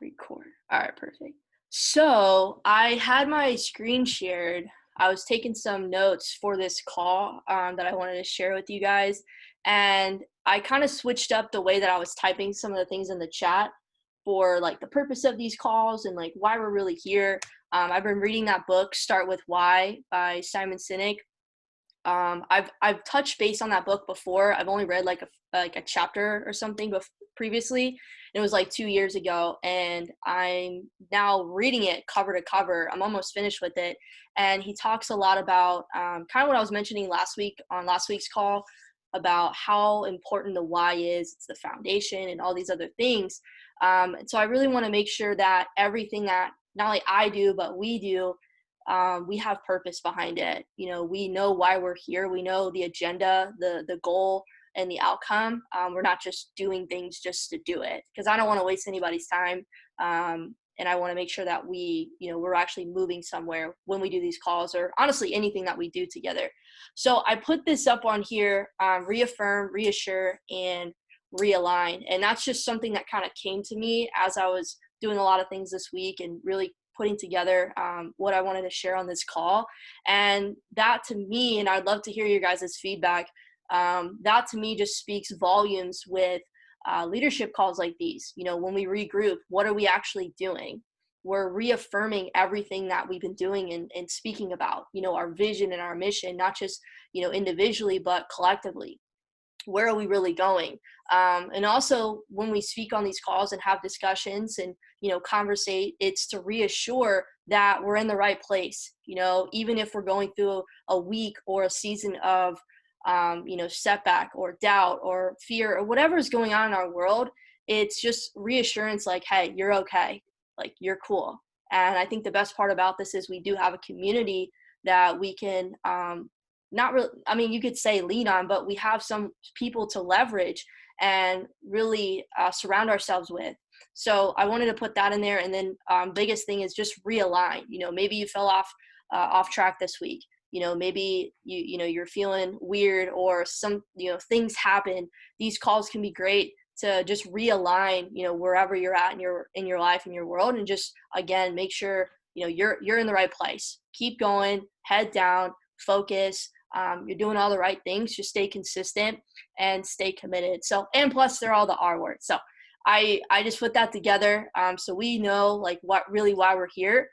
Record. All right, perfect. So I had my screen shared. I was taking some notes for this call that I wanted to share with you guys. And I kind of switched up the way that I was typing some of the things in the chat for like the purpose of these calls and like why we're really here. I've been reading that book, Start With Why by Simon Sinek. I've touched base on that book before. I've only read like a chapter or something previously. It was like 2 years ago, and I'm now reading it cover to cover. I'm almost finished with it, and he talks a lot about kind of what I was mentioning last week on last week's call about how important the why is. It's the foundation and all these other things. And so I really want to make sure that everything that not only I do but we do, we have purpose behind it. We know why we're here. We know the agenda, the goal, and the outcome. We're not just doing things just to do it, because I don't want to waste anybody's time. And I want to make sure that we're actually moving somewhere when we do these calls, or honestly anything that we do together. So I put this up on here: reaffirm, reassure, and realign. And that's just something that kind of came to me as I was doing a lot of things this week and really putting together what I wanted to share on this call. And that to me, and I'd love to hear your guys' feedback, that to me just speaks volumes with leadership calls like these. When we regroup, what are we actually doing? We're reaffirming everything that we've been doing and speaking about, our vision and our mission, not just, individually, but collectively. Where are we really going? And also when we speak on these calls and have discussions and conversate, it's to reassure that we're in the right place. Even if we're going through a week or a season of setback or doubt or fear or whatever is going on in our world, it's just reassurance, like, hey, you're okay, like you're cool. And I think the best part about this is we do have a community that we can not really, I mean, you could say lean on, but we have some people to leverage and really surround ourselves with. So I wanted to put that in there. And then biggest thing is just realign. Maybe you fell off track this week. Maybe you're feeling weird, or some things happen. These calls can be great to just realign, wherever you're at in your life, in your world, and just again make sure you're in the right place. Keep going, head down, focus. You're doing all the right things. Just stay consistent and stay committed. So, and plus they're all the R words. So I just put that together. So we know like why we're here.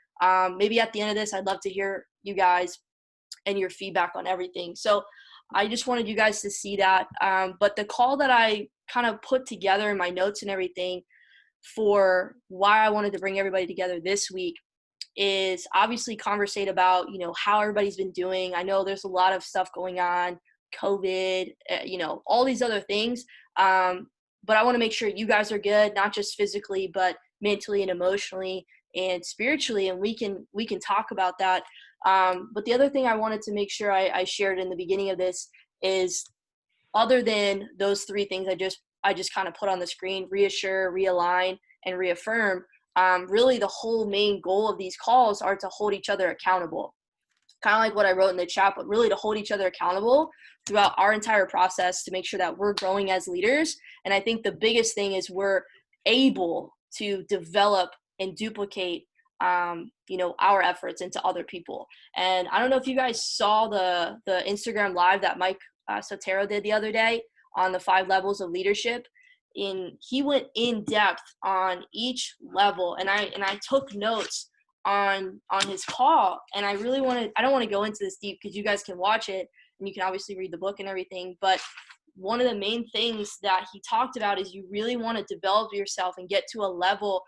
Maybe at the end of this, I'd love to hear you guys and your feedback on everything. So I just wanted you guys to see that. But the call that I kind of put together in my notes and everything for why I wanted to bring everybody together this week is obviously conversate about, how everybody's been doing. I know there's a lot of stuff going on, COVID, all these other things. But I want to make sure you guys are good, not just physically, but mentally and emotionally and spiritually. And we can talk about that. But the other thing I wanted to make sure I shared in the beginning of this is, other than those three things I just kind of put on the screen: reassure, realign, and reaffirm. Really the whole main goal of these calls are to hold each other accountable. Kind of like what I wrote in the chat, but really to hold each other accountable throughout our entire process to make sure that we're growing as leaders. And I think the biggest thing is we're able to develop and duplicate our efforts into other people. And I don't know if you guys saw the Instagram live that Mike Sotero did the other day on the 5 levels of leadership. And he went in depth on each level, and I took notes on his call. And I don't want to go into this deep because you guys can watch it and you can obviously read the book and everything. But one of the main things that he talked about is you really want to develop yourself and get to a level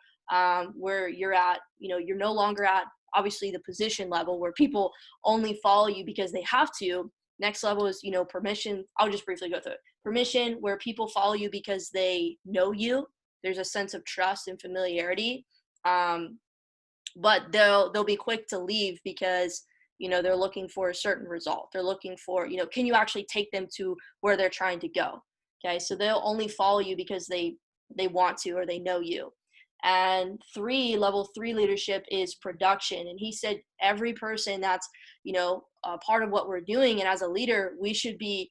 where you're at, you're no longer at obviously the position level where people only follow you because they have to. Next level is, permission. I'll just briefly go through it. Permission, where people follow you because they know you. There's a sense of trust and familiarity. But they'll be quick to leave because, they're looking for a certain result. They're looking for, can you actually take them to where they're trying to go? Okay. So they'll only follow you because they want to, or they know you. And level 3 leadership is production. And he said every person that's, part of what we're doing, and as a leader, we should be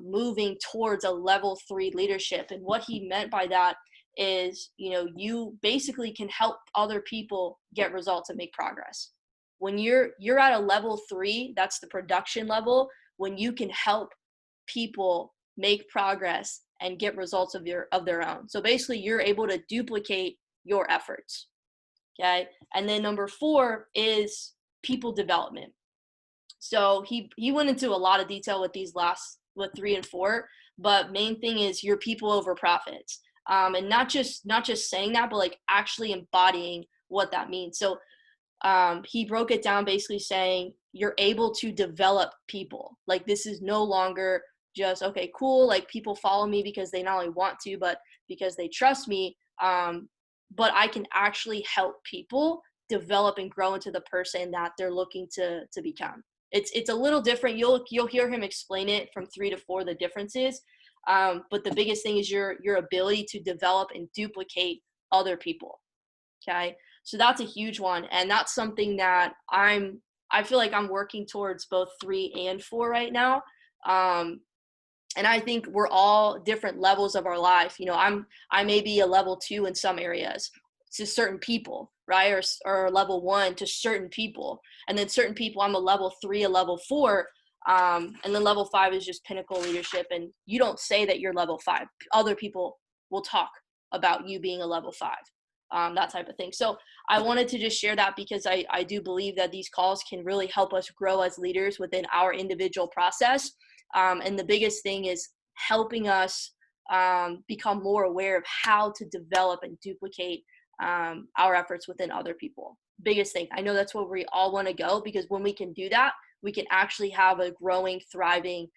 moving towards a level 3 leadership. And what he meant by that is, you basically can help other people get results and make progress. When you're at a level 3, that's the production level, when you can help people make progress and get results of their own. So basically you're able to duplicate your efforts. Okay? And then number 4 is people development. So he went into a lot of detail with with 3 and 4, but main thing is your people over profits. And not just saying that, but like actually embodying what that means. So he broke it down basically saying you're able to develop people. Like this is no longer just, okay, cool, like people follow me because they not only want to, but because they trust me. But I can actually help people develop and grow into the person that they're looking to become. It's a little different. You'll hear him explain it from 3 to 4, the differences. But the biggest thing is your ability to develop and duplicate other people. Okay. So that's a huge one. And that's something that I feel like I'm working towards both 3 and 4 right now. And I think we're all different levels of our life. I may be a level 2 in some areas to certain people, right? Or level 1 to certain people. And then certain people, I'm a level 3, a level 4. And then level 5 is just pinnacle leadership. And you don't say that you're level 5. Other people will talk about you being a level 5. That type of thing. So I wanted to just share that because I do believe that these calls can really help us grow as leaders within our individual process. And the biggest thing is helping us become more aware of how to develop and duplicate our efforts within other people. Biggest thing. I know that's where we all want to go, because when we can do that, we can actually have a growing, thriving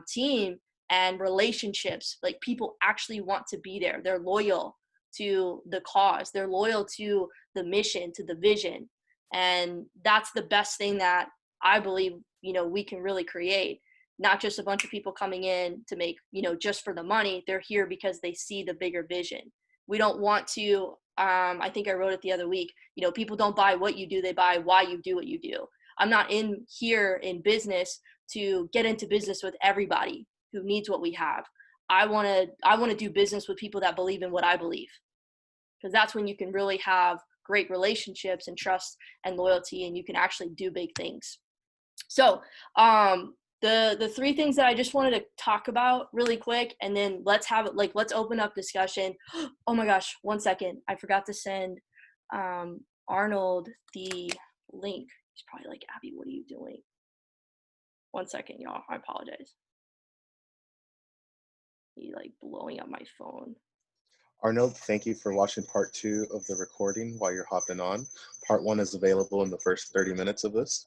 team and relationships. Like people actually want to be there. They're loyal to the cause. They're loyal to the mission, to the vision. And that's the best thing that I believe, we can really create. Not just a bunch of people coming in to make, just for the money. They're here because they see the bigger vision. We don't want to, I think I wrote it the other week, people don't buy what you do, they buy why you do what you do. I'm not here in business to get into business with everybody who needs what we have. I want to do business with people that believe in what I believe, because that's when you can really have great relationships and trust and loyalty, and you can actually do big things. So the 3 things that I just wanted to talk about really quick, and then let's open up discussion. Oh my gosh, 1 second. I forgot to send Arnold the link. He's probably like, Abby, what are you doing? 1 second, y'all. I apologize. He's like blowing up my phone. Arnold, thank you for watching part 2 of the recording while you're hopping on. Part 1 is available in the first 30 minutes of this.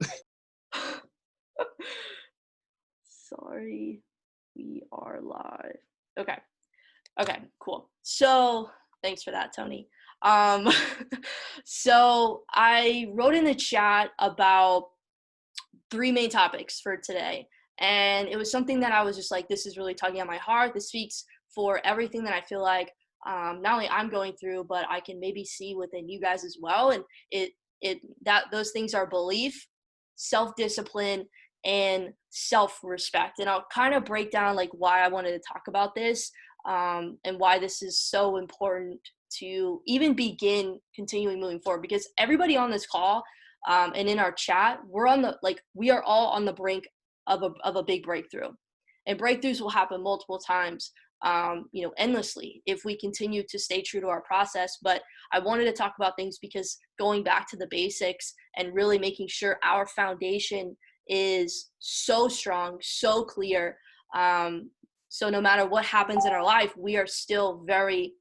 Sorry, we are live. Okay, cool. So thanks for that, Tony. So I wrote in the chat about 3 main topics for today. And it was something that I was just like, this is really tugging at my heart. This speaks for everything that I feel like not only I'm going through, but I can maybe see within you guys as well. And those things are belief, self-discipline, and self-respect. And I'll kind of break down like why I wanted to talk about this, and why this is so important to even begin continuing moving forward, because everybody on this call and in our chat, we are all on the brink of a big breakthrough, and breakthroughs will happen multiple times, endlessly if we continue to stay true to our process. But I wanted to talk about things because going back to the basics and really making sure our foundation is so strong, so clear. So no matter what happens in our life, we are still very,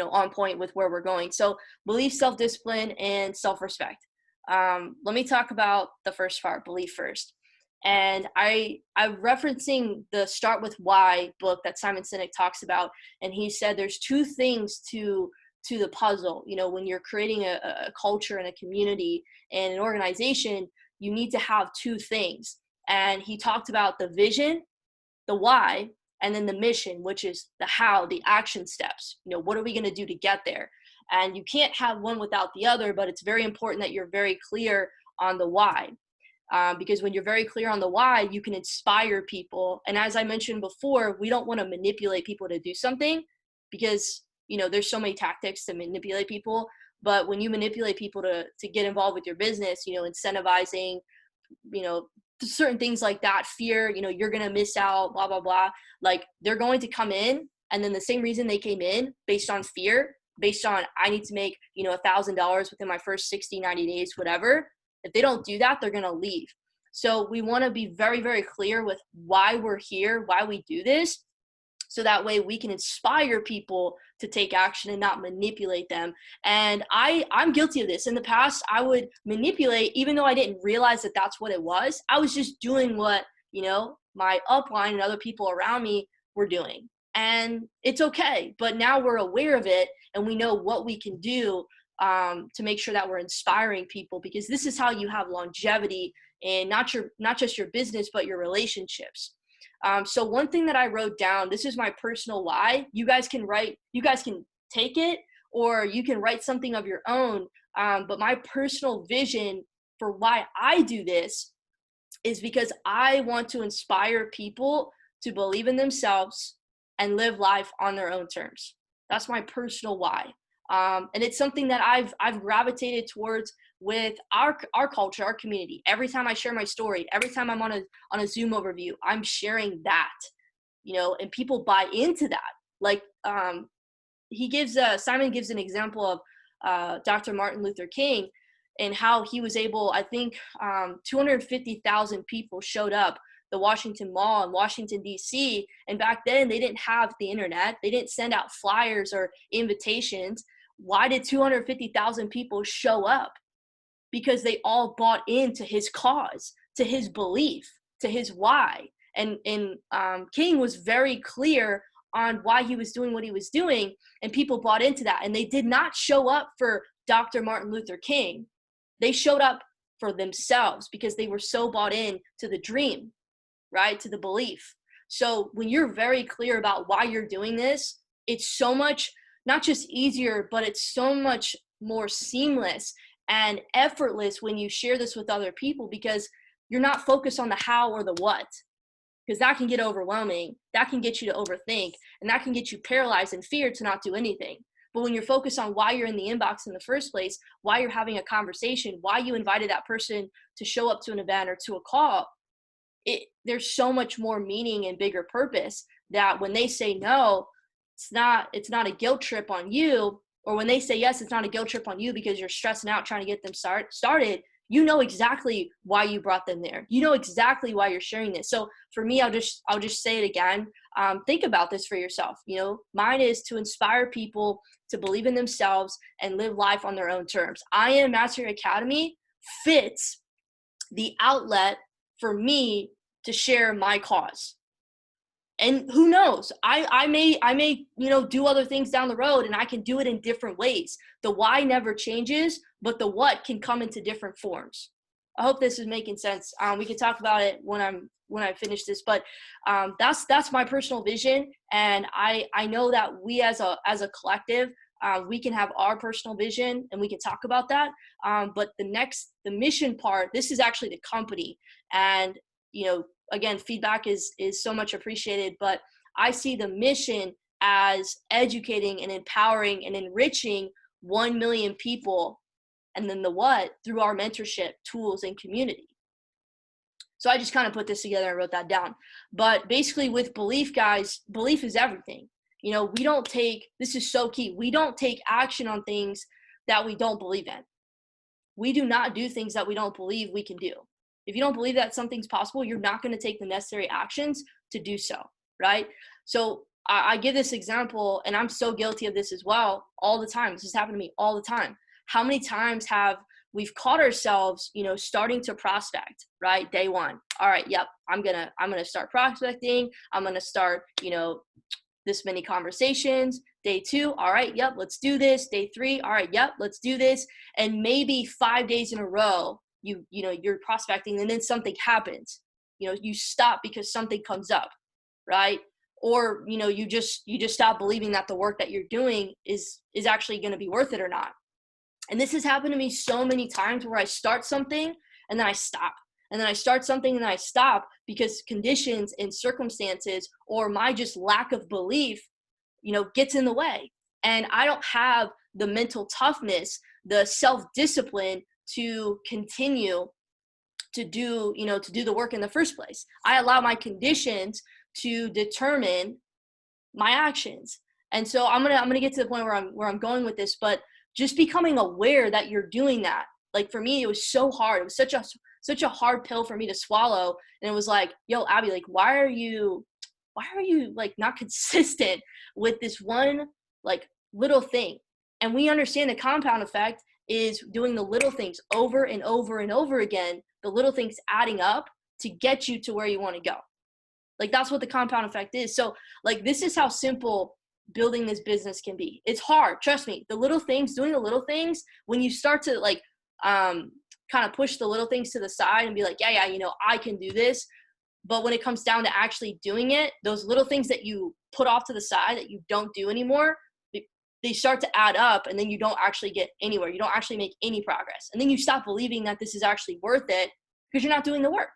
on point with where we're going. So belief, self-discipline, and self-respect. Let me talk about the first part, belief first. And I'm referencing the Start With Why book that Simon Sinek talks about. And he said there's 2 things to the puzzle. When you're creating a culture and a community and an organization, you need to have 2 things. And he talked about the vision, the why, and then the mission, which is the how, the action steps. What are we going to do to get there? And you can't have one without the other, but it's very important that you're very clear on the why. Because when you're very clear on the why, you can inspire people. And as I mentioned before, we don't want to manipulate people to do something, because there's so many tactics to manipulate people, but when you manipulate people to get involved with your business, incentivizing, you know, certain things like that, fear, you're going to miss out, blah, blah, blah. Like they're going to come in. And then the same reason they came in based on fear, based on I need to make, $1,000 within my first 60, 90 days, whatever. If they don't do that, they're going to leave. So we want to be very, very clear with why we're here, why we do this. So that way we can inspire people to take action and not manipulate them. And I'm guilty of this. In the past, I would manipulate, even though I didn't realize that that's what it was. I was just doing what, my upline and other people around me were doing. And it's okay. But now we're aware of it and we know what we can do to make sure that we're inspiring people, because this is how you have longevity in not just your business, but your relationships. So one thing that I wrote down, this is my personal why. You guys can take it, or you can write something of your own. But my personal vision for why I do this is because I want to inspire people to believe in themselves and live life on their own terms. That's my personal why. And it's something that I've gravitated towards with our culture, our community. Every time I share my story, every time I'm on a Zoom overview, I'm sharing that, and people buy into that. Like Simon gives an example of Dr. Martin Luther King and how he was able, I think 250,000 people showed up the Washington Mall in Washington, D.C. And back then they didn't have the internet. They didn't send out flyers or invitations. Why did 250,000 people show up? Because they all bought into his cause, to his belief, to his why. And King was very clear on why he was doing what he was doing, and people bought into that. And they did not show up for Dr. Martin Luther King. They showed up for themselves because they were so bought in to the dream, right? To the belief. So when you're very clear about why you're doing this, it's so much, not just easier, but it's so much more seamless and effortless when you share this with other people, because you're not focused on the how or the what, because that can get overwhelming. That can get you to overthink, and that can get you paralyzed in fear to not do anything. But when you're focused on why you're in the inbox in the first place, why you're having a conversation, why you invited that person to show up to an event or to a call, there's so much more meaning and bigger purpose, that when they say no, it's not a guilt trip on you. Or when they say yes, it's not a guilt trip on you because you're stressing out trying to get them started. You know exactly why you brought them there. You know exactly why you're sharing this. So for me, I'll just say it again. Think about this for yourself. Mine is to inspire people to believe in themselves and live life on their own terms. I Am Mastery Academy fits the outlet for me to share my cause. And who knows, I may, do other things down the road, and I can do it in different ways. The why never changes, but the what can come into different forms. I hope this is making sense. We can talk about it when I finish this, but that's my personal vision. And I know that we as a collective, we can have our personal vision and we can talk about that. But the mission part, this is actually the company. And, again, feedback is so much appreciated, but I see the mission as educating and empowering and enriching 1 million people. And then the what, through our mentorship, tools, and community. So I just kind of put this together and wrote that down. But basically with belief, guys, belief is everything. This is so key. We don't take action on things that we don't believe in. We do not do things that we don't believe we can do. If you don't believe that something's possible, you're not going to take the necessary actions to do so, right? So I give this example, and I'm so guilty of this as well all the time. This has happened to me all the time. How many times have we've caught ourselves, starting to prospect, right? Day one. All right. Yep. I'm going to start prospecting. I'm going to start, this many conversations. Day two. All right. Yep. Let's do this. Day three. All right. Yep. Let's do this. And maybe 5 days in a row, you're prospecting, and then something happens. You stop because something comes up, right? Or, you just stop believing that the work that you're doing is actually going to be worth it or not. And this has happened to me so many times where I start something and then I stop. And then I start something and then I stop because conditions and circumstances or my just lack of belief, gets in the way. And I don't have the mental toughness, the self-discipline to continue to do, to do the work in the first place. I allow my conditions to determine my actions. And so I'm gonna get to the point where I'm going with this, but just becoming aware that you're doing that. Like for me, it was so hard. It was such a hard pill for me to swallow. And it was like, yo, Abby, like, why are you like not consistent with this one like little thing? And we understand the compound effect is doing the little things over and over and over again, the little things adding up to get you to where you want to go. Like that's what the compound effect is. So like this is how simple building this business can be. It's hard, trust me. The little things, doing the little things, when you start to like kind of push the little things to the side and be like, yeah, I can do this. But when it comes down to actually doing it, those little things that you put off to the side that you don't do anymore, they start to add up, and then you don't actually get anywhere. You don't actually make any progress. And then you stop believing that this is actually worth it because you're not doing the work.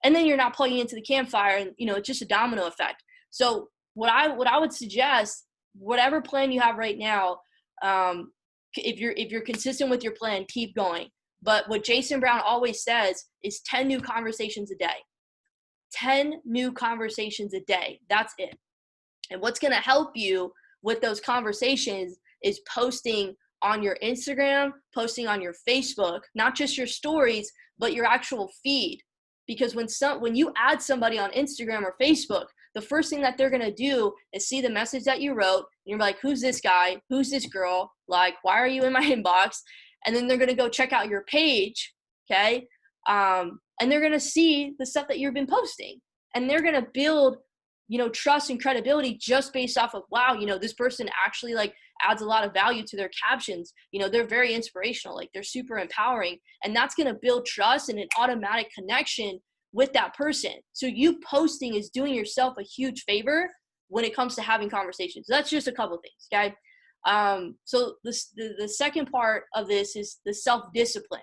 And then you're not plugging into the campfire, and it's just a domino effect. So what I would suggest, whatever plan you have right now, if you're consistent with your plan, keep going. But what Jason Brown always says is 10 new conversations a day. 10 new conversations a day. That's it. And what's going to help you with those conversations is posting on your Instagram, posting on your Facebook, not just your stories, but your actual feed. Because when you add somebody on Instagram or Facebook, the first thing that they're going to do is see the message that you wrote. And you're like, who's this guy? Who's this girl? Like, why are you in my inbox? And then they're going to go check out your page. Okay. And they're going to see the stuff that you've been posting, and they're going to build, trust and credibility just based off of, wow, this person actually like adds a lot of value to their captions. They're very inspirational. Like they're super empowering, and that's going to build trust and an automatic connection with that person. So you posting is doing yourself a huge favor when it comes to having conversations. So that's just a couple of things. Okay. So the second part of this is the self-discipline.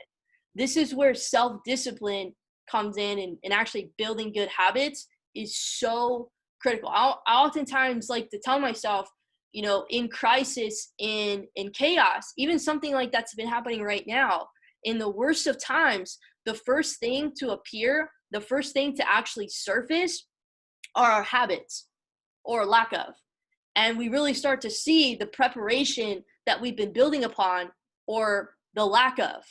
This is where self-discipline comes in, and actually building good habits is so critical. I oftentimes like to tell myself, in crisis, in chaos, even something like that's been happening right now, in the worst of times, the first thing to appear, the first thing to actually surface are our habits or lack of. And we really start to see the preparation that we've been building upon or the lack of.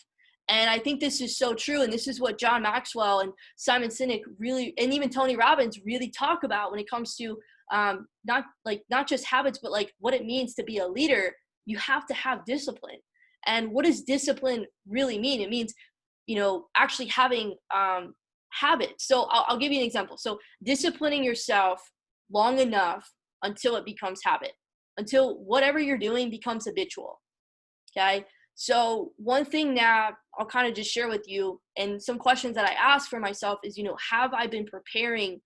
And I think this is so true. And this is what John Maxwell and Simon Sinek really, and even Tony Robbins really talk about when it comes to not just habits, but like what it means to be a leader. You have to have discipline. And what does discipline really mean? It means, actually having habits. So I'll give you an example. So disciplining yourself long enough until it becomes habit, until whatever you're doing becomes habitual. Okay. So one thing that I'll kind of just share with you, and some questions that I ask for myself is, have I been preparing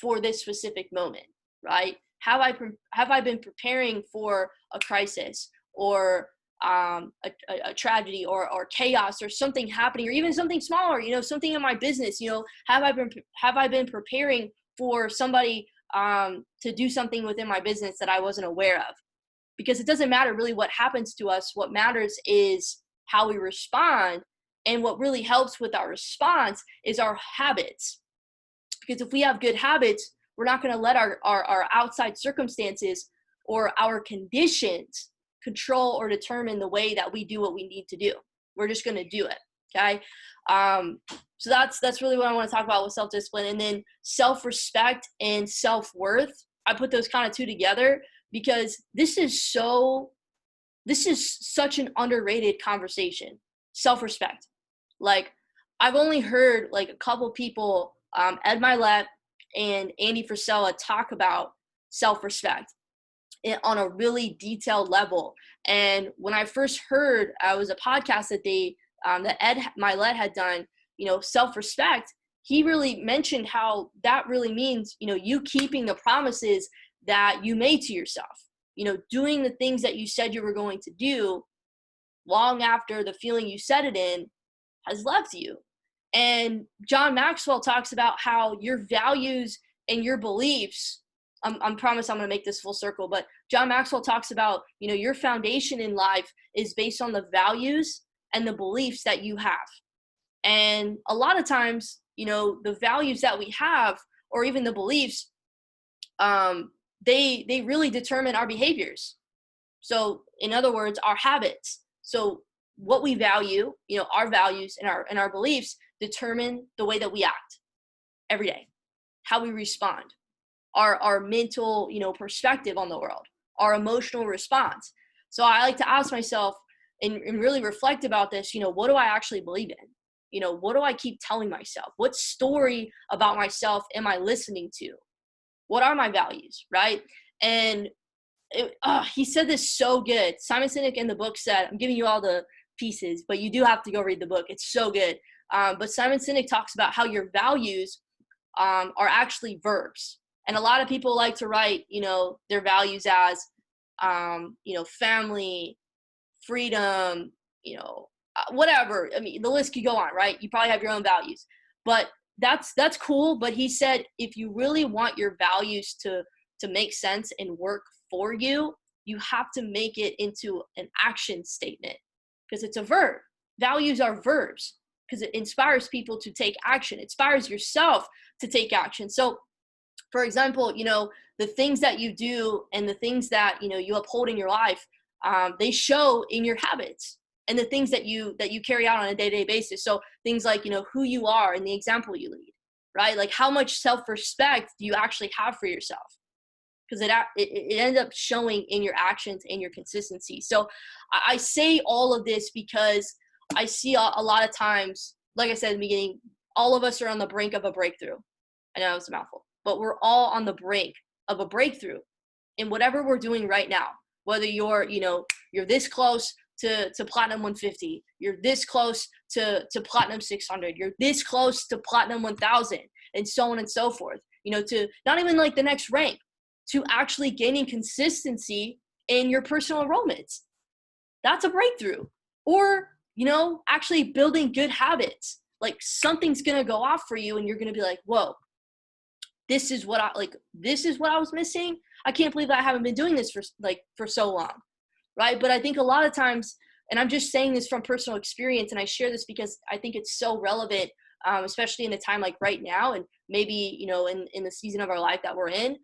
for this specific moment, right? Have I been preparing for a crisis or a tragedy or chaos or something happening, or even something smaller, something in my business, have I been preparing for somebody to do something within my business that I wasn't aware of? Because it doesn't matter really what happens to us. What matters is how we respond. And what really helps with our response is our habits. Because if we have good habits, we're not going to let our outside circumstances or our conditions control or determine the way that we do what we need to do. We're just going to do it. Okay. So that's really what I want to talk about with self-discipline. And then self-respect and self-worth. I put those kind of two together because this is such an underrated conversation. Self-respect. Like I've only heard like a couple people, Ed Milet and Andy Frisella, talk about self-respect on a really detailed level. And when I first heard, it was a podcast that that Ed Milet had done, self-respect, he really mentioned how that really means, you keeping the promises that you made to yourself, doing the things that you said you were going to do long after the feeling you said it in has left you. And John Maxwell talks about how your values and your beliefs, I promise I'm going to make this full circle, but John Maxwell talks about, your foundation in life is based on the values and the beliefs that you have. And a lot of times, the values that we have, or even the beliefs, they really determine our behaviors. So in other words, our habits. So what we value, our values and our beliefs determine the way that we act every day, how we respond, our mental, perspective on the world, our emotional response. So I like to ask myself and really reflect about this, what do I actually believe in? What do I keep telling myself? What story about myself am I listening to? What are my values, right? And he said this so good. Simon Sinek in the book said, I'm giving you all the pieces, but you do have to go read the book. It's so good. But Simon Sinek talks about how your values are actually verbs. And a lot of people like to write, their values as, family, freedom, whatever. I mean, the list could go on, right? You probably have your own values, but that's cool. But he said, if you really want your values to make sense and work for you, you have to make it into an action statement, because it's a verb. Values are verbs because it inspires people to take action. It inspires yourself to take action. So, for example, the things that you do and the things that you uphold in your life, they show in your habits and the things that you carry out on a day-to-day basis. So things like who you are and the example you lead, right? Like how much self-respect do you actually have for yourself? Because it ends up showing in your actions and your consistency. So I say all of this because I see a lot of times, like I said in the beginning, all of us are on the brink of a breakthrough. I know it's a mouthful, but we're all on the brink of a breakthrough in whatever we're doing right now. Whether you're this close to platinum 150, you're this close to platinum 600, you're this close to platinum 1000, and so on and so forth. To not even like the next rank, to actually gaining consistency in your personal enrollments. That's a breakthrough. Or, actually building good habits. Like something's going to go off for you and you're going to be like, whoa, this is what I was missing. I can't believe that I haven't been doing this for so long. Right. But I think a lot of times, and I'm just saying this from personal experience, and I share this because I think it's so relevant, especially in a time like right now, and maybe, in the season of our life that we're in,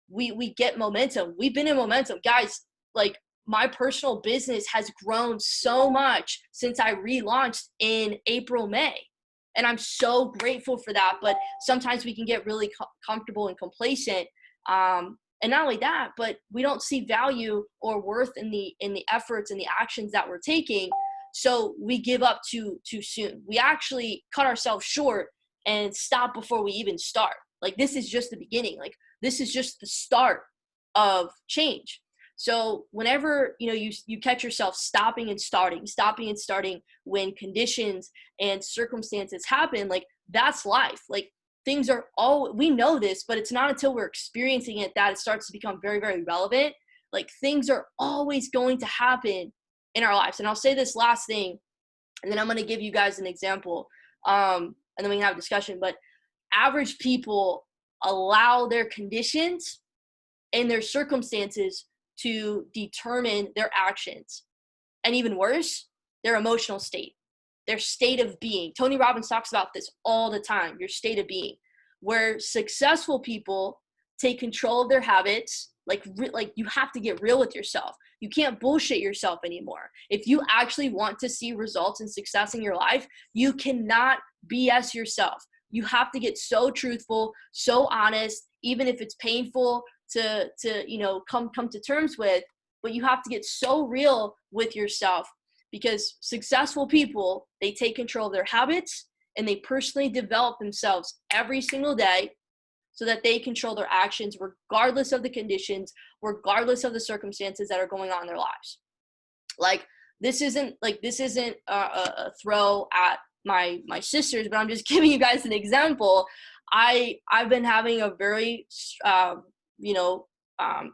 we get momentum. We've been in momentum, guys. Like my personal business has grown so much since I relaunched in April, May. And I'm so grateful for that. But sometimes we can get really comfortable and complacent. And not only that, but we don't see value or worth in the efforts and the actions that we're taking. So we give up too soon. We actually cut ourselves short and stop before we even start. Like this is just the beginning. Like this is just the start of change. So whenever you catch yourself stopping and starting when conditions and circumstances happen, like that's life. Like things are we know this, but it's not until we're experiencing it that it starts to become very, very relevant. Like things are always going to happen in our lives. And I'll say this last thing, and then I'm going to give you guys an example, and then we can have a discussion. But average people allow their conditions and their circumstances to determine their actions. And even worse, their emotional state, their state of being. Tony Robbins talks about this all the time, your state of being, where successful people take control of their habits. Like you have to get real with yourself. You can't bullshit yourself anymore. If you actually want to see results and success in your life, you cannot BS yourself. You have to get so truthful, so honest, even if it's painful to come to terms with, but you have to get so real with yourself, because successful people, they take control of their habits and they personally develop themselves every single day so that they control their actions regardless of the conditions, regardless of the circumstances that are going on in their lives. Like this isn't a throw at my sisters, but I'm just giving you guys an example. I've been having a very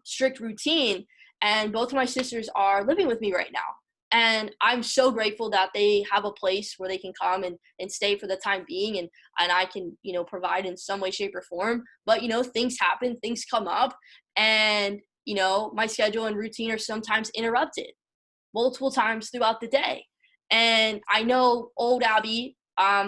strict routine, and both of my sisters are living with me right now. And I'm so grateful that they have a place where they can come and stay for the time being, and I can, provide in some way, shape, or form. But, things happen, things come up. And, my schedule and routine are sometimes interrupted multiple times throughout the day. And I know old Abby,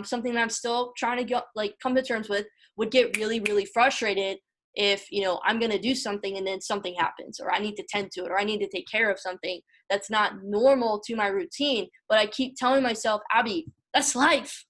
something that I'm still trying to get, come to terms with, would get really, really frustrated if, I'm going to do something and then something happens, or I need to tend to it, or I need to take care of something that's not normal to my routine. But I keep telling myself, Abby, that's life.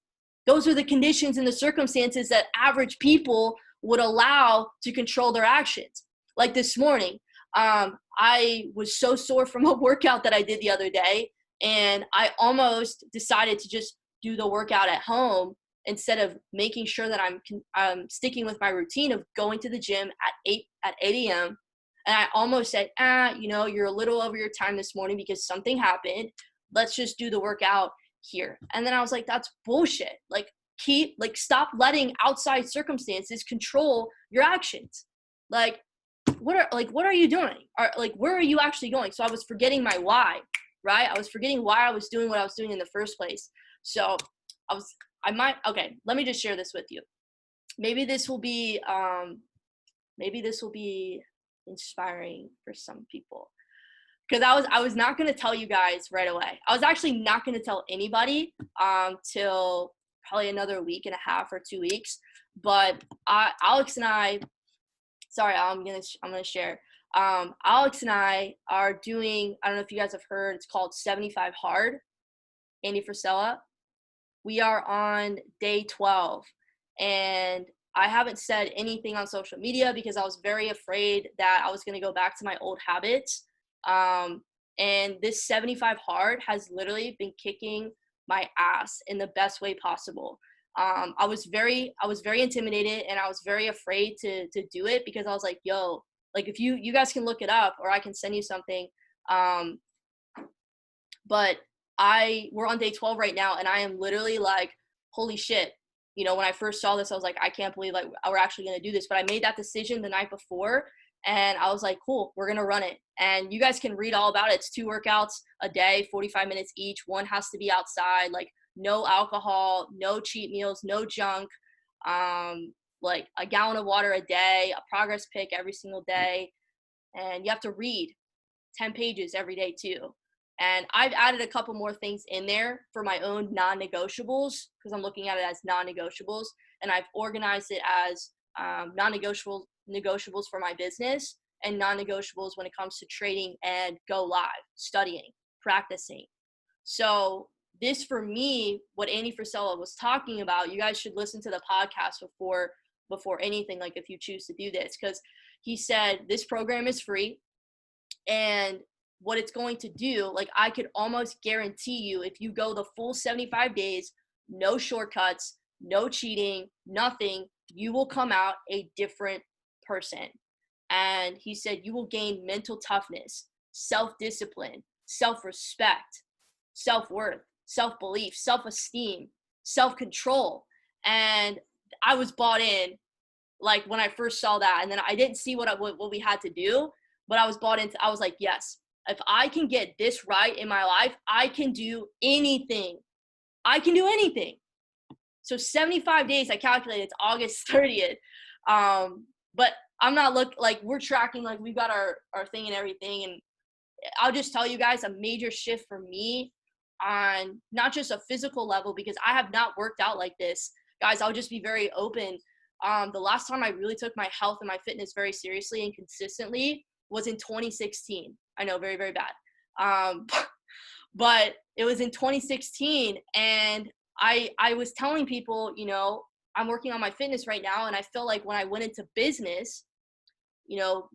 Those are the conditions and the circumstances that average people would allow to control their actions. Like this morning, I was so sore from a workout that I did the other day, and I almost decided to just do the workout at home instead of making sure that I'm sticking with my routine of going to the gym at 8 a.m. And I almost said, you're a little over your time this morning because something happened. Let's just do the workout here. And then I was like, that's bullshit. Stop letting outside circumstances control your actions. What are you doing? Where are you actually going? So I was forgetting my why, right? I was forgetting why I was doing what I was doing in the first place. So okay, let me just share this with you. Maybe this will be inspiring for some people. Because I was not going to tell you guys right away. I was actually not going to tell anybody till probably another week and a half or 2 weeks. But Alex and I, sorry, I'm gonna share. Alex and I are doing, I don't know if you guys have heard, it's called 75 Hard. Andy Frisella. We are on day 12, and I haven't said anything on social media because I was very afraid that I was going to go back to my old habits. And this 75 Hard has literally been kicking my ass in the best way possible. I was very intimidated, and I was very afraid to do it because I was like, yo, if you guys can look it up, or I can send you something. But we're on day 12 right now, and I am literally like, holy shit. When I first saw this, I was like, I can't believe we're actually going to do this. But I made that decision the night before, and I was like, cool, we're going to run it. And you guys can read all about it. It's 2 workouts a day, 45 minutes each. One has to be outside, no alcohol, no cheat meals, no junk, a gallon of water a day, a progress pic every single day. And you have to read 10 pages every day too. And I've added a couple more things in there for my own non-negotiables, because I'm looking at it as non-negotiables. And I've organized it as negotiables for my business, and non-negotiables when it comes to trading and go live, studying, practicing. So this, for me, what Andy Frisella was talking about, you guys should listen to the podcast before anything, if you choose to do this, because he said this program is free. And what it's going to do, I could almost guarantee you, if you go the full 75 days, no shortcuts, no cheating, nothing, you will come out a different person. And he said you will gain mental toughness, self-discipline, self-respect, self-worth, self-belief, self-esteem, self-control. And I was bought in, when I first saw that. And then I didn't see what we had to do, but I was bought into. I was like, yes, if I can get this right in my life, I can do anything. I can do anything. So 75 days, I calculated, it's August 30th. But I'm not we're tracking, we've got our thing and everything. And I'll just tell you guys, a major shift for me on not just a physical level, because I have not worked out like this. Guys, I'll just be very open. The last time I really took my health and my fitness very seriously and consistently was in 2016. I know, very, very bad. But it was in 2016, and I was telling people, I'm working on my fitness right now, and I feel like when I went into business,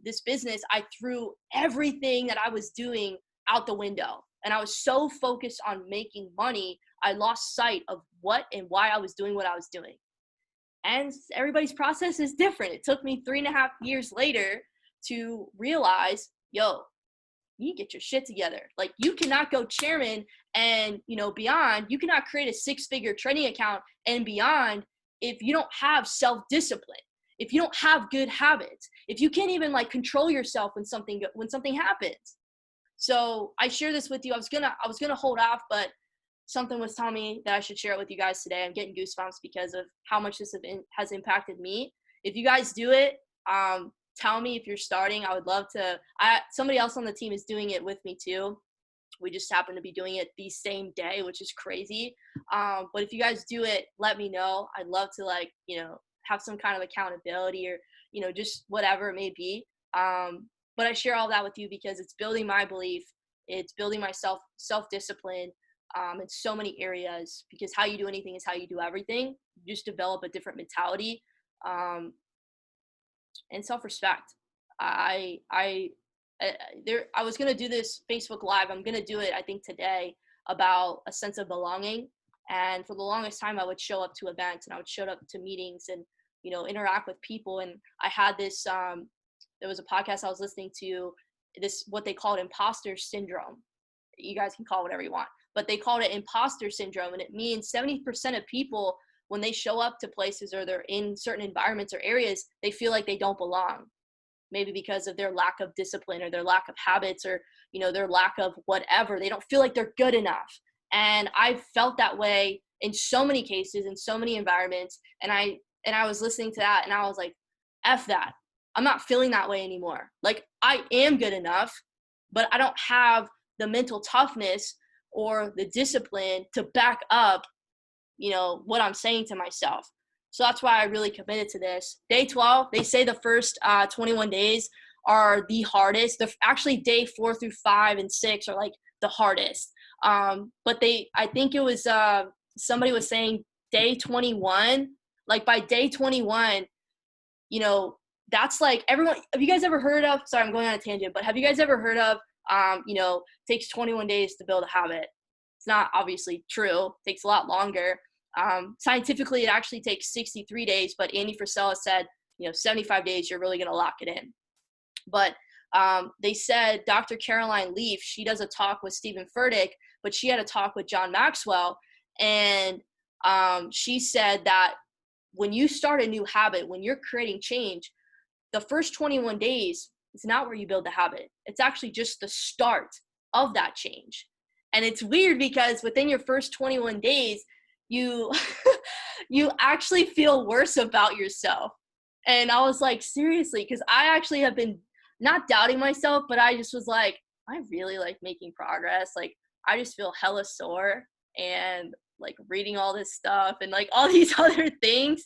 this business, I threw everything that I was doing out the window. And I was so focused on making money, I lost sight of what and why I was doing what I was doing. And everybody's process is different. It took me 3.5 years later to realize, yo, you need to get your shit together. You cannot go chairman and, beyond. You cannot create a 6-figure trading account and beyond if you don't have self-discipline, if you don't have good habits, if you can't even control yourself when something happens. So I share this with you. I was gonna hold off, but something was telling me that I should share it with you guys today. I'm getting goosebumps because of how much this has impacted me. If you guys do it, tell me if you're starting. I would love to. Somebody else on the team is doing it with me too. We just happen to be doing it the same day, which is crazy. But if you guys do it, let me know. I'd love to, like, have some kind of accountability, or, just whatever it may be. But I share all that with you because it's building my belief. It's building my self-discipline in so many areas, because how you do anything is how you do everything. You just develop a different mentality um, and self-respect. I, I, I was gonna do this Facebook Live. I'm gonna do it, I think, today, about a sense of belonging. And for the longest time, I would show up to events and I would show up to meetings and interact with people. And I had this. There was a podcast I was listening to. This, what they called Impostor Syndrome. You guys can call it whatever you want, but they called it Impostor Syndrome, and it means 70% of people, when they show up to places or they're in certain environments or areas, they feel like they don't belong, maybe because of their lack of discipline or their lack of habits, or their lack of whatever. They don't feel like they're good enough. And I felt that way in so many cases, in so many environments. And I was listening to that and I was like, F that. I'm not feeling that way anymore. Like, I am good enough, but I don't have the mental toughness or the discipline to back up what I'm saying to myself. So that's why I really committed to this. Day 12, they say the first 21 days are the hardest. Actually, day 4 through 5 and 6 are like the hardest. But I think it was, somebody was saying day 21, like by day 21, that's like everyone. Have you guys ever heard of, sorry, I'm going on a tangent, but have you guys ever heard of, takes 21 days to build a habit? It's not obviously true. It takes a lot longer. Scientifically, it actually takes 63 days, but Andy Frisella said, 75 days, you're really going to lock it in. But they said Dr. Caroline Leaf, she does a talk with Stephen Furtick, but she had a talk with John Maxwell. And she said that when you start a new habit, when you're creating change, the first 21 days is not where you build the habit. It's actually just the start of that change. And it's weird because within your first 21 days, you you actually feel worse about yourself. And I was like, seriously, because I actually have been not doubting myself, but I just was like, I really like making progress. Like, I just feel hella sore and like reading all this stuff and like all these other things.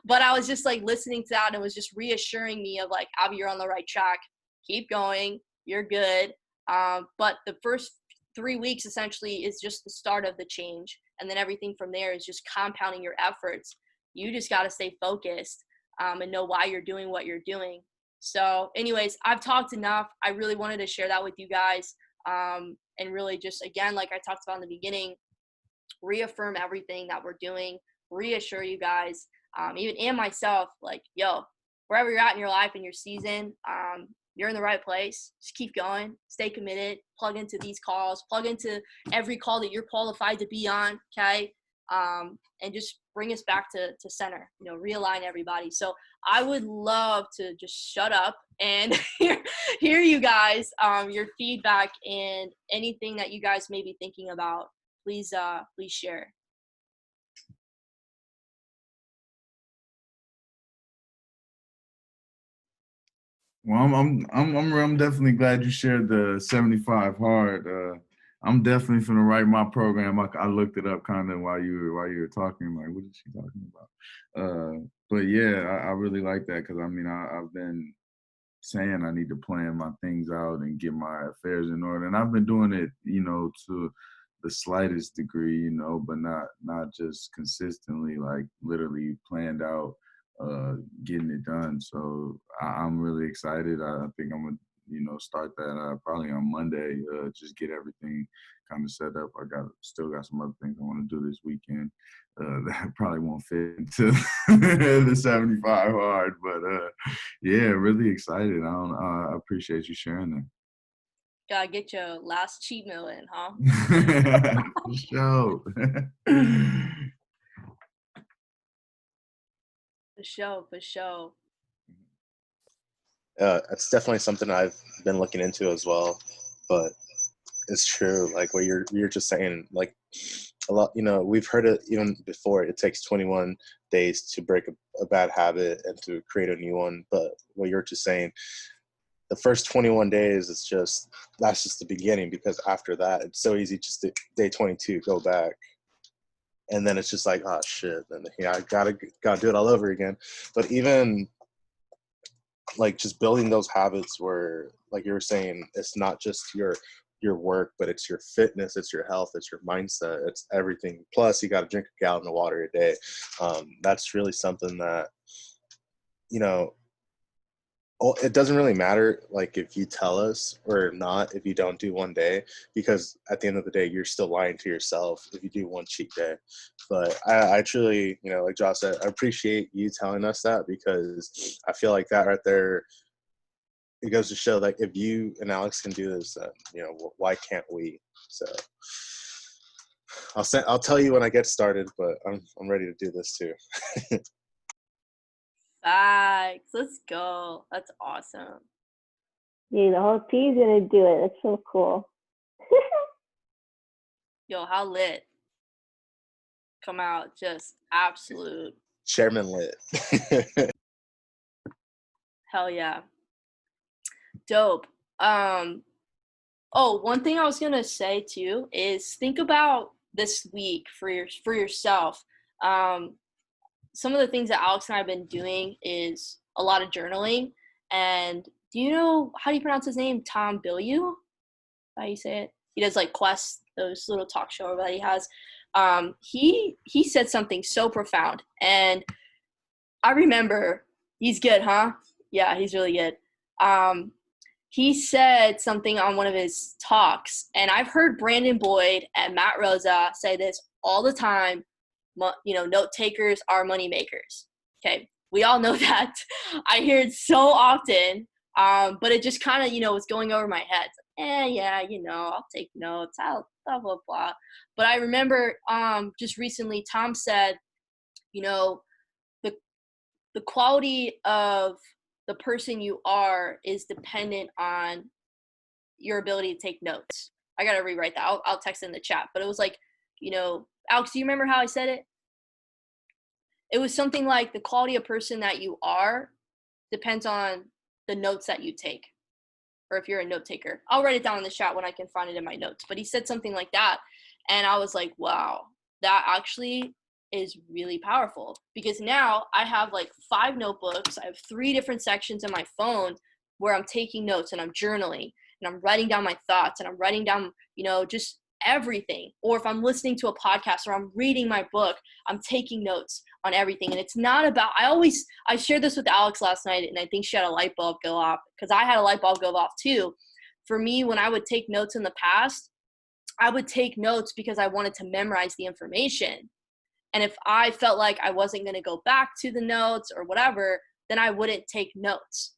But I was just like listening to that, and it was just reassuring me of like, Abby, you're on the right track. Keep going. You're good. But the first 3 weeks essentially is just the start of the change. And then everything from there is just compounding your efforts. You just got to stay focused and know why you're doing what you're doing. So anyways, I've talked enough. I really wanted to share that with you guys. And really just, again, like I talked about in the beginning, reaffirm everything that we're doing, reassure you guys, even and myself, like, yo, wherever you're at in your life and your season, you're in the right place. Just keep going, stay committed, plug into these calls, plug into every call that you're qualified to be on, okay? And just bring us back to center, realign everybody. So I would love to just shut up and hear you guys, your feedback and anything that you guys may be thinking about. Please share. Well, I'm definitely glad you shared the 75 hard. I'm definitely finna write my program. I looked it up kind of while you were talking. Like, what is she talking about? But yeah, I really like that because I mean I've been saying I need to plan my things out and get my affairs in order, and I've been doing it, to the slightest degree, but not just consistently, like literally planned out, getting it done. So I'm really excited. I think I'm gonna, start that probably on Monday. Just get everything kind of set up. Still got some other things I want to do this weekend. That probably won't fit into the 75 hard, but yeah, really excited. I appreciate you sharing that. Gotta get your last cheat meal in, huh? For sure. For sure. It's definitely something I've been looking into as well, but it's true. Like what you're just saying, like a lot, we've heard it even before. It takes 21 days to break a bad habit and to create a new one. But what you're just saying, the first 21 days that's just the beginning, because after that it's so easy just to day 22 go back, and then it's just like, oh shit, and I gotta do it all over again. But even like just building those habits where, like you were saying, it's not just your work, but it's your fitness, it's your health, it's your mindset, it's everything. Plus you got to drink a gallon of water a day. That's really something that, you know it doesn't really matter, like, if you tell us or not, if you don't do one day, because at the end of the day, you're still lying to yourself if you do one cheat day. But I truly, like Josh said, I appreciate you telling us that, because I feel like that right there, it goes to show that if you and Alex can do this, then, why can't we? So I'll tell you when I get started, but I'm ready to do this too. Facts. Let's go. That's awesome. Dude, the whole team's gonna do it. That's so cool. Yo, how lit. Come out just absolute. Chairman lit. Hell yeah. Dope. One thing I was gonna say too is think about this week for yourself. Some of the things that Alex and I have been doing is a lot of journaling. And do you know, how do you pronounce his name? Tom Bilyeu? How you say it? He does like Quest, those little talk show that he has. He said something so profound, and I remember. He's good, huh? Yeah, he's really good. He said something on one of his talks, and I've heard Brandon Boyd and Matt Rosa say this all the time. Note takers are money makers. Okay, we all know that. I hear it so often, but it just kind of, was going over my head. Yeah, I'll take notes. I'll blah, blah, blah. But I remember just recently Tom said, the quality of the person you are is dependent on your ability to take notes. I got to rewrite that. I'll text it in the chat. But it was like, Alex, do you remember how I said it? It was something like the quality of person that you are depends on the notes that you take, or if you're a note taker. I'll write it down in the chat when I can find it in my notes. But he said something like that, and I was like, wow, that actually is really powerful, because now I have like 5 notebooks. I have 3 different sections in my phone where I'm taking notes and I'm journaling and I'm writing down my thoughts and I'm writing down, just everything. Or if I'm listening to a podcast or I'm reading my book, I'm taking notes on everything. And it's not about, I shared this with Alex last night, and I think she had a light bulb go off, because I had a light bulb go off too. For me, when I would take notes in the past, I would take notes because I wanted to memorize the information. And if I felt like I wasn't going to go back to the notes or whatever, then I wouldn't take notes.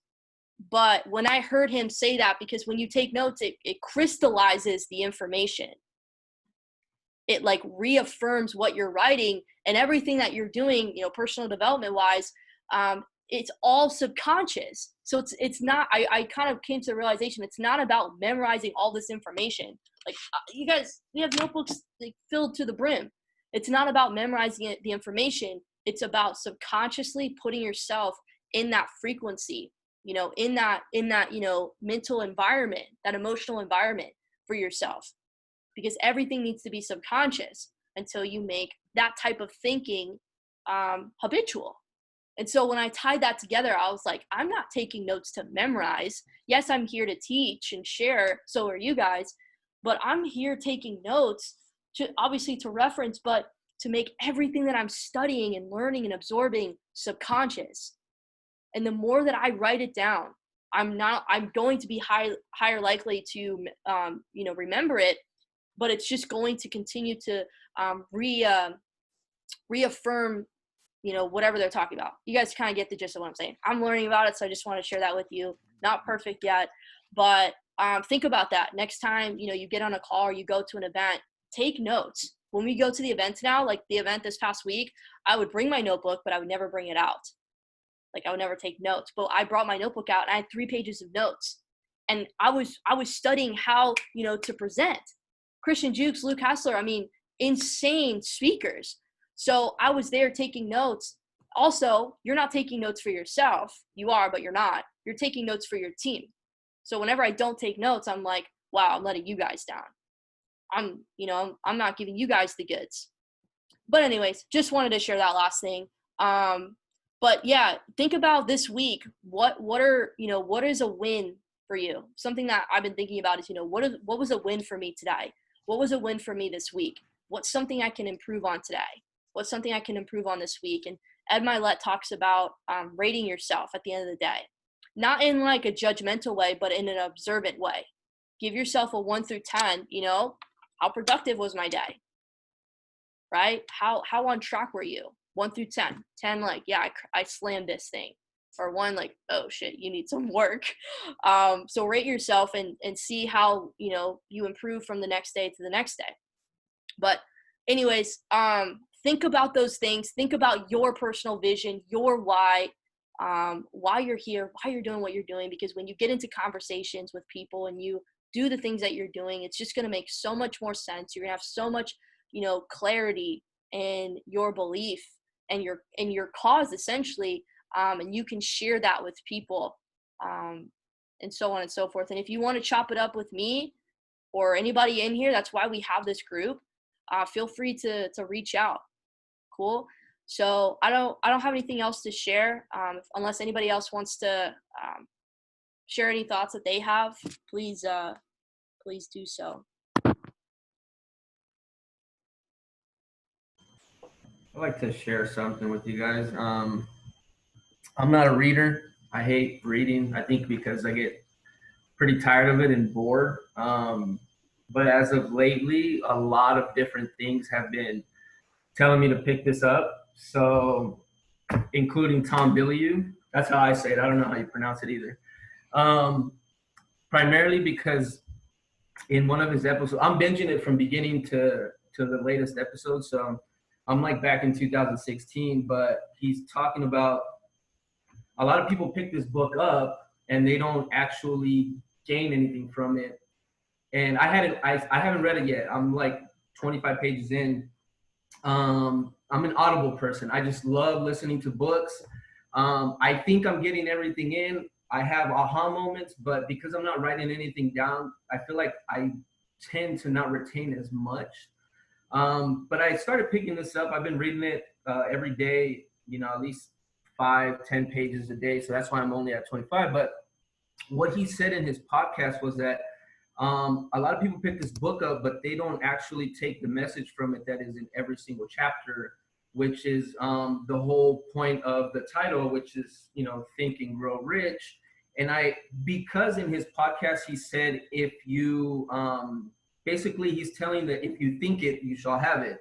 But when I heard him say that, because when you take notes, it crystallizes the information. It like reaffirms what you're writing, and everything that you're doing, personal development wise, it's all subconscious. So it's not, I kind of came to the realization, it's not about memorizing all this information. Like you guys, we have notebooks like, filled to the brim. It's not about memorizing the information. It's about subconsciously putting yourself in that frequency, in that, mental environment, that emotional environment for yourself. Because everything needs to be subconscious until you make that type of thinking habitual. And so when I tied that together, I was like, I'm not taking notes to memorize. Yes, I'm here to teach and share. So are you guys. But I'm here taking notes to obviously to reference, but to make everything that I'm studying and learning and absorbing subconscious. And the more that I write it down, I'm going to be higher likely to, remember it. But it's just going to continue to reaffirm, whatever they're talking about. You guys kind of get the gist of what I'm saying. I'm learning about it, so I just want to share that with you. Not perfect yet, but think about that. Next time, you get on a call or you go to an event, take notes. When we go to the events now, like the event this past week, I would bring my notebook, but I would never bring it out. Like I would never take notes. But I brought my notebook out, and I had 3 pages of notes. And I was studying how, to present. Christian Jukes, Luke Hassler, insane speakers. So I was there taking notes. Also, you're not taking notes for yourself. You are, but you're not. You're taking notes for your team. So whenever I don't take notes, I'm like, wow, I'm letting you guys down. I'm not giving you guys the goods. But anyways, just wanted to share that last thing. But yeah, think about this week. What is a win for you? Something that I've been thinking about is, what was a win for me today? What was a win for me this week? What's something I can improve on today? What's something I can improve on this week? And Ed Milet talks about rating yourself at the end of the day, not in like a judgmental way, but in an observant way. Give yourself a 1 through 10. How productive was my day? Right? How on track were you? 1 through 10. 10, like, yeah, I slammed this thing. Or 1, like, oh shit, you need some work. So rate yourself and see how, you improve from the next day to the next day. But anyways, think about those things. Think about your personal vision, your why you're here, why you're doing what you're doing. Because when you get into conversations with people and you do the things that you're doing, it's just going to make so much more sense. You're going to have so much, clarity in your belief and your cause, essentially. And you can share that with people, and so on and so forth. And if you want to chop it up with me or anybody in here, that's why we have this group. Feel free to reach out. Cool. So I don't have anything else to share. Unless anybody else wants to share any thoughts that they have, please do so. I'd like to share something with you guys. I'm not a reader. I hate reading, I think because I get pretty tired of it and bored. But as of lately, a lot of different things have been telling me to pick this up. So, including Tom Bilyeu. That's how I say it. I don't know how you pronounce it either. Primarily because in one of his episodes, I'm binging it from beginning to the latest episode. So I'm like back in 2016, but he's talking about a lot of people pick this book up and they don't actually gain anything from it. And I haven't read it yet. I'm like 25 pages in. I'm an Audible person. I just love listening to books. I think I'm getting everything in. I have aha moments, but because I'm not writing anything down, I feel like I tend to not retain as much. But I started picking this up. I've been reading it every day, at least 5-10 pages a day. So that's why I'm only at 25. But what he said in his podcast was that a lot of people pick this book up, but they don't actually take the message from it that is in every single chapter, which is the whole point of the title, which is, Think and Grow Rich. And because in his podcast, he said, if you, basically he's telling that if you think it, you shall have it.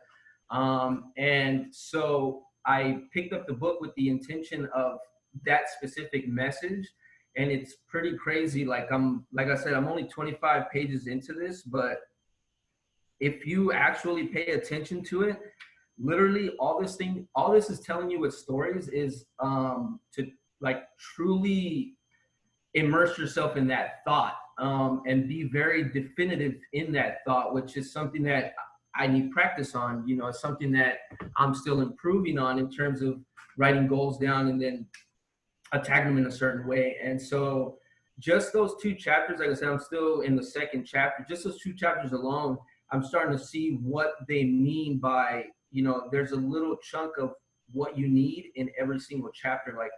And so I picked up the book with the intention of that specific message. And it's pretty crazy. Like I said, I'm only 25 pages into this, but if you actually pay attention to it, literally all this is telling you with stories is to like truly immerse yourself in that thought and be very definitive in that thought, which is something that I need practice on. It's something that I'm still improving on in terms of writing goals down and then attack them in a certain way. And so just those 2 chapters, like I said, I'm still in the 2nd chapter, just those 2 chapters alone, I'm starting to see what they mean by, there's a little chunk of what you need in every single chapter. Like,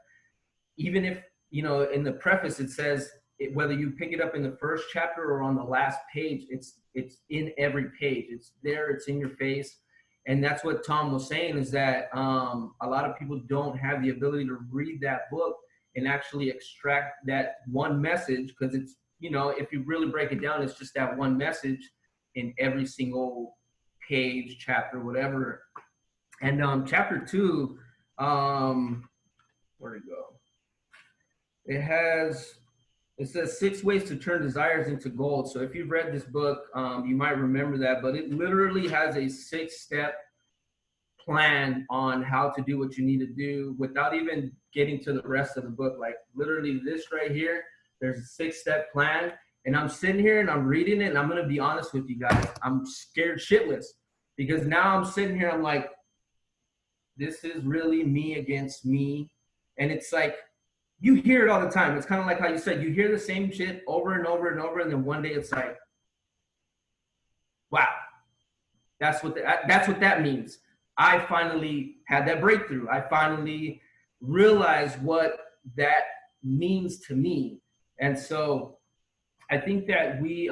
even if, in the preface, it says whether you pick it up in the first chapter or on the last page, it's in every page. It's there, it's in your face. And that's what Tom was saying, is that a lot of people don't have the ability to read that book and actually extract that one message, because it's, if you really break it down, it's just that one message in every single page, chapter, whatever. And chapter 2, where'd it go? It says 6 ways to turn desires into gold. So if you've read this book, you might remember that, but it literally has a 6-step plan on how to do what you need to do without even getting to the rest of the book. Like, literally this right here, there's a 6-step plan. And I'm sitting here and I'm reading it, and I'm going to be honest with you guys, I'm scared shitless. because now I'm sitting here, I'm like, this is really me against me. And it's like, you hear it all the time. It's kind of like how you said, you hear the same shit over and over and over. And then one day it's like, wow, that's what that means. I finally had that breakthrough. I finally realized what that means to me. And so I think that we,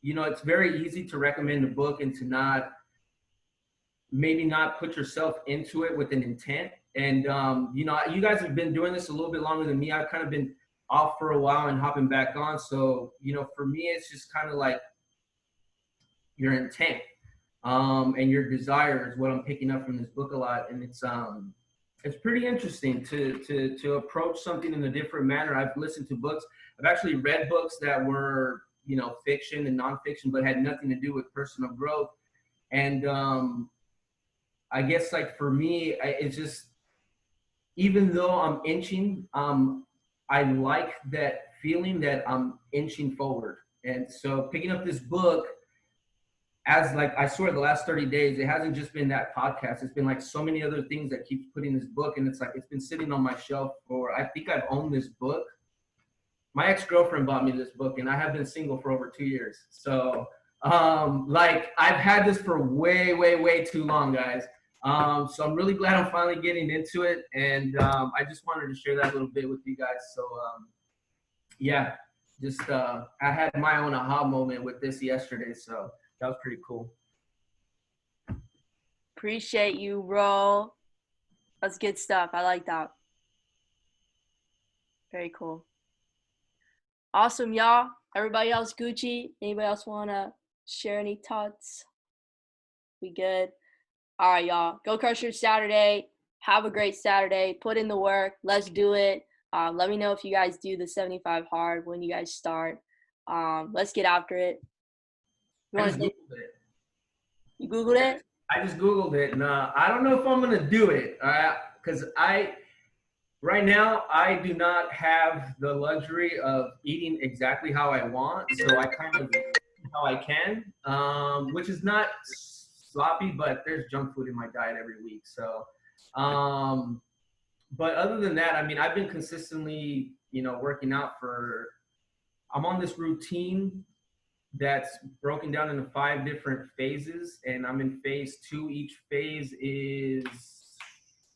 it's very easy to recommend a book and to maybe not put yourself into it with an intent. And, you guys have been doing this a little bit longer than me. I've kind of been off for a while and hopping back on. So, for me, it's just kind of like your intent and your desire is what I'm picking up from this book a lot. And it's pretty interesting to approach something in a different manner. I've listened to books. I've actually read books that were, fiction and nonfiction, but had nothing to do with personal growth. And I guess like for me, it's just, even though I'm inching, I like that feeling that I'm inching forward. And so picking up this book, as like, I swear the last 30 days, it hasn't just been that podcast. It's been like so many other things that keeps putting this book. And it's like, it's been sitting on my shelf for, I think I've owned this book. My ex-girlfriend bought me this book and I have been single for over 2 years. So like I've had this for way, way, way too long, guys. So I'm really glad I'm finally getting into it. And I just wanted to share that a little bit with you guys. So yeah, just I had my own aha moment with this yesterday. So that was pretty cool. Appreciate you, bro. That's good stuff. I like that. Very cool. Awesome, y'all. Everybody else Gucci? Anybody else want to share any thoughts? We good? All right, y'all. Go crush your Saturday. Have a great Saturday. Put in the work. Let's do it. Let me know if you guys do the 75 hard when you guys start. Let's get after it. You Googled it. You Googled it? I just Googled it, and I don't know if I'm gonna do it, because right now I do not have the luxury of eating exactly how I want, so I kind of eat how I can, which is not sloppy, but there's junk food in my diet every week. So, but other than that, I mean, I've been consistently, working out I'm on this routine that's broken down into 5 different phases, and I'm in phase 2. Each phase is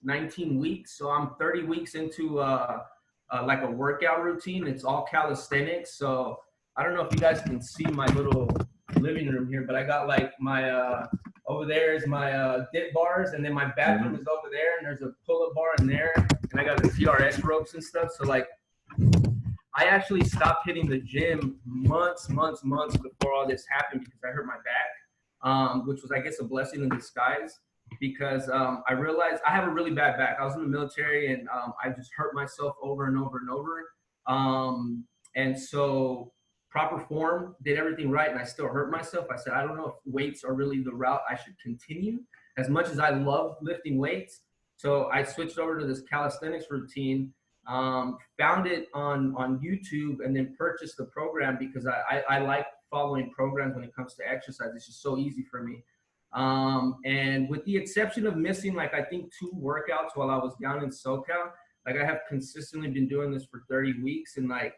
19 weeks. So I'm 30 weeks into like a workout routine. It's all calisthenics. So I don't know if you guys can see my little living room here, but I got like my, over there is my dip bars, and then my bathroom is over there, and there's a pull-up bar in there, and I got the TRX ropes and stuff. So like, I actually stopped hitting the gym months before all this happened because I hurt my back, which was, I guess, a blessing in disguise, because I realized I have a really bad back. I was in the military, and I just hurt myself over and over and over. And so proper form, did everything right, and I still hurt myself. I said, I don't know if weights are really the route I should continue, as much as I love lifting weights. So I switched over to this calisthenics routine. Found it on YouTube, and then purchased the program because I like following programs when it comes to exercise. It's just so easy for me. And with the exception of missing, like, I think 2 workouts while I was down in SoCal, like, I have consistently been doing this for 30 weeks. And like,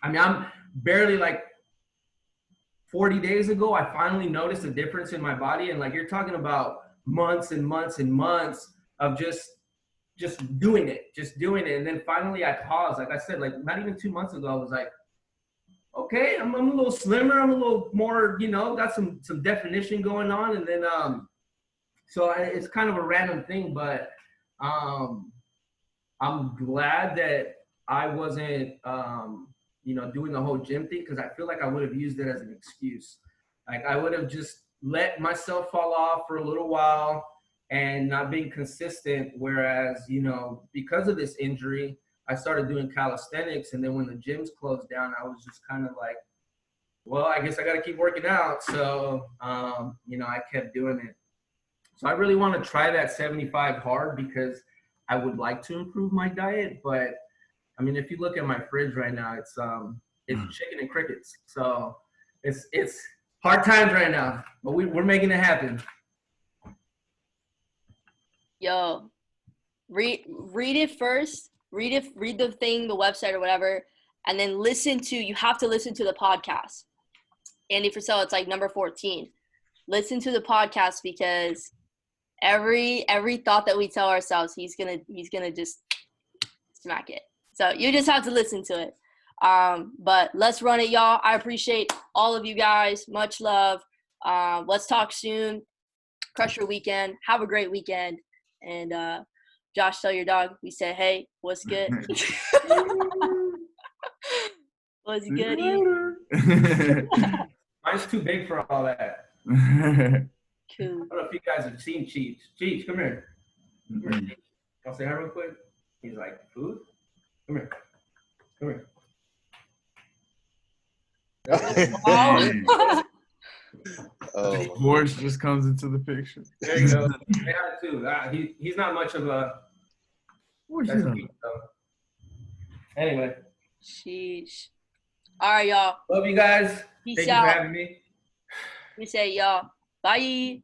I mean, I'm barely like 40 days ago, I finally noticed a difference in my body. And like, you're talking about months and months and months of just doing it. And then finally I paused. Like I said, like not even 2 months ago, I was like, okay, I'm a little slimmer. I'm a little more, got some definition going on. And then, so it's kind of a random thing, but I'm glad that I wasn't, doing the whole gym thing, because I feel like I would have used it as an excuse. Like I would have just let myself fall off for a little while and not being consistent. Whereas, because of this injury, I started doing calisthenics. And then when the gyms closed down, I was just kind of like, well, I guess I got to keep working out. So, I kept doing it. So I really want to try that 75 hard because I would like to improve my diet. But I mean, if you look at my fridge right now, it's chicken and crickets. So it's Hard times right now, but we're making it happen. Yo, read it first. Read the thing, the website or whatever, and then you have to listen to the podcast. Andy Frisell, it's like number 14. Listen to the podcast because every thought that we tell ourselves, he's gonna just smack it. So you just have to listen to it. But let's run it, y'all. I appreciate all of you guys. Much love. Let's talk soon. Crush your weekend. Have a great weekend. And Josh, tell your dog we said, hey, what's good? What's good, you? Mine's too big for all that. Cool. I don't know if you guys have seen Cheech. Cheech, come here. Come here, Cheech. I'll say hi real quick. He's like, food? Come here. Come here. Oh, Horse just comes into the picture. There you go. They have it too. He's not much of a. That's Cheech, though. Anyway. Sheesh. All right, y'all. Love you guys. Peace Thank you out. for having me. We say, y'all. Bye.